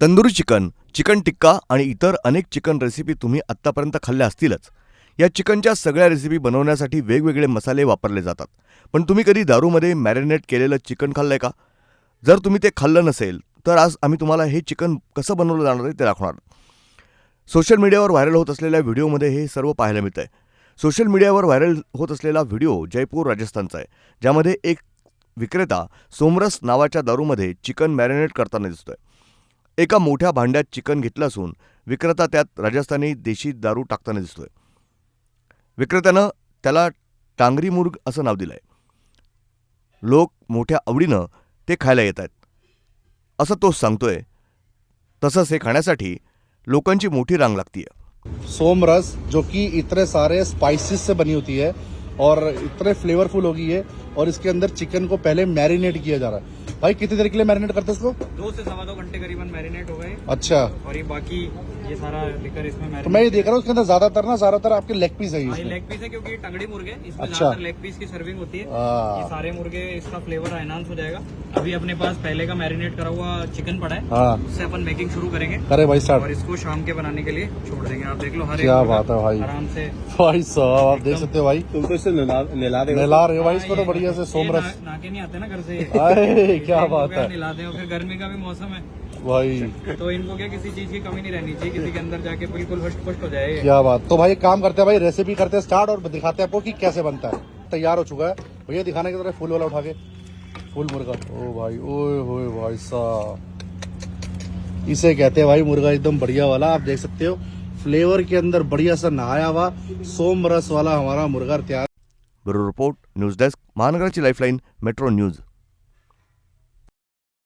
Tandoori chicken, chicken टिक्का आणि इतर अनेक चिकन रेसिपी तुम्ही आत्तापर्यंत खाल्ल्या असतीलच. या चिकनच्या सगळ्या रेसिपी बनवण्यासाठी वेगवेगळे मसाले वापरले जातात. पण तुम्ही कधी दारूमध्ये मॅरिनेट केलेलं चिकन खाल्लंय का? जर तुम्ही ते खाल्लं नसेल तर आज आम्ही तुम्हाला हे चिकन कसं बनवलं जाणार आहे ते दाखवणार. सोशल मीडियावर व्हायरल होत असलेल्या व्हिडिओमध्ये हे सर्व पाहायला मिळतं आहे. सोशल मीडियावर व्हायरल होत असलेला व्हिडिओ जयपूर राजस्थानचा आहे, ज्यामध्ये एक विक्रेता सोमरस नावाच्या दारूमध्ये चिकन मॅरिनेट करताना दिसतोय. एका मोठ्या भांड्यात चिकन घेतलं असून विक्रेता त्यात राजस्थानी देशी दारू टाकताना दिसतोय. विक्रेत्यानं त्याला टांगरी मुर्ग असं नाव दिलंय. लोक मोठ्या आवडीनं ते खायला येत आहेत असं तो सांगतोय. तसंच हे खाण्यासाठी लोकांची मोठी रांग लागतीये. सोमरस जो कि इतने सारे स्पाइसेस से बनी होती है और इतने फ्लेवरफुल होगी ये, और इसके अंदर चिकन को पहले मैरिनेट किया जा रहा है. भाई कितनी देर के लिए मैरिनेट करते हैं इसको? 2 से 2.25 घंटे करीबन मैरिनेट हो गए. अच्छा. और ये बाकी ये सारा लिकर इसमें मैरिनेट. तो मैं ये देख रहा हूँ उसके अंदर ज्यादातर आपके लेग पीस है ये इसमें. लेग पीस है क्योंकि ये टंगड़ी मुर्गे, इसमें अच्छा. ज्यादातर लेग पीस की सर्विंग होती है. हाँ. ये सारे मुर्गे इसका फ्लेवर एनहांस हो जाएगा. अभी अपने पास पहले का मैरिनेट करा हुआ चिकन पड़ा है, हाँ. उससे अपन मेकिंग शुरू करेंगे करे भाई और स्टार्ट. इसको शाम के बनाने के लिए छोड़ देंगे. आप देख लो हर क्या एक मुर्गा बात है भाई. आराम से. भाई साहब आप देख सकते हो भाई, तुम तो इससे नला रहे हो भाई इसको तो बढ़िया से. सोमरस नाके नहीं आते ना घर से. अरे क्या इनको बात क्या है नहलाते हैं. फिर गर्मी का भी मौसम है भाई, तो इनको क्या किसी चीज की कमी नहीं रहनी चाहिए. किसी के अंदर जाके बिल्कुल हष्ट पुष्ट हो जाए. क्या बात. तो भाई एक काम करते हैं भाई, रेसिपी करते हैं स्टार्ट और दिखाते हैं आपको कि कैसे बनता है. तैयार हो चुका है भैया, दिखाने की तरह फुल वाला उठा के. फुल मुर्गा. ओ भाई, ओए होए भाई साहब, इसे कहते हैं भाई मुर्गा एकदम बढ़िया वाला. आप देख सकते हो फ्लेवर के अंदर बढ़िया सा नहाया हुआ सोमरस वाला हमारा मुर्गा तैयार. ब्युरो रिपोर्ट, न्यूज डेस्क, महानगराची लाईफलाईन, मेट्रो न्यूज.